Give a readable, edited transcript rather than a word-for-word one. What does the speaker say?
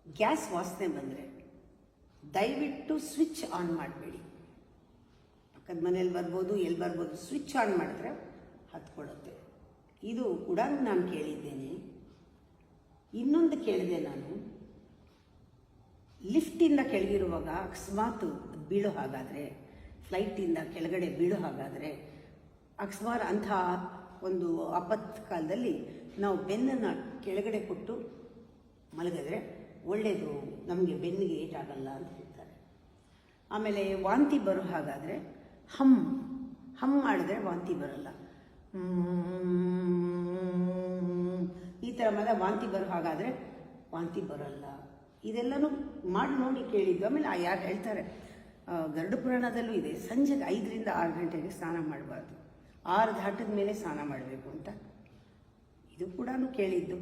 Gas ವಾಸನೆ ಬಂದರೆ ದಯವಿಟ್ಟು ಸ್ವಿಚ್ ಆನ್ ಮಾಡಬೇಡಿ. ಪಕ್ಕದ ಮನೇಲಿ ಬರ್ಬೋದು, ಎಲ್ಲಿ ಬರ್ಬೋದು, ಸ್ವಿಚ್ ಆನ್ ಮಾಡಿದ್ರೆ ಹತ್ಕೊಳ್ಳುತ್ತೆ. ಇದು ಕೂಡ ನಾನು ಕೇಳಿದ್ದೇನೆ. ಇನ್ನೊಂದು ಕೇಳಿದೆ ನಾನು, ಲಿಫ್ಟಿಂದ ಕೆಳಗಿರುವಾಗ ಅಕಸ್ಮಾತ್ ಬೀಳೋ ಹಾಗಾದರೆ, ಫ್ಲೈಟಿಂದ ಕೆಳಗಡೆ ಬೀಳೋ ಹಾಗಾದರೆ, ಅಕಸ್ಮಾತ್ ಅಂಥ ಒಂದು ಆಪತ್ತು ಕಾಲದಲ್ಲಿ ನಾವು ಬೆನ್ನನ್ನು ಕೆಳಗಡೆ ಕೊಟ್ಟು ಮಲಗಿದ್ರೆ ಒಳ್ಳೆಯದು, ನಮಗೆ ಬೆನ್ನಿಗೆ ಏಟಾಗಲ್ಲ ಅಂತ ಹೇಳ್ತಾರೆ. ಆಮೇಲೆ ವಾಂತಿ ಬರೋ ಹಾಗಾದರೆ ಹಮ್ ಮಾಡಿದ್ರೆ ವಾಂತಿ ಬರಲ್ಲ. ಈ ಥರ ವಾಂತಿ ಬರೋ ಹಾಗಾದರೆ ವಾಂತಿ ಬರಲ್ಲ. ಇದೆಲ್ಲನೂ ಮಾಡಿ ನೋಡಿ ಕೇಳಿದ್ದು. ಆಮೇಲೆ ಯಾರು ಹೇಳ್ತಾರೆ, ಗರುಡ ಪುರಾಣದಲ್ಲೂ ಇದೆ, ಸಂಜೆಗೆ 5ರಿಂದ 6 ಗಂಟೆಗೆ ಸ್ನಾನ ಮಾಡಬಾರ್ದು, 6 ದಾಟಿದ ಮೇಲೆ ಸ್ನಾನ ಮಾಡಬೇಕು ಅಂತ. ಇದು ಕೂಡ ಕೇಳಿದ್ದು.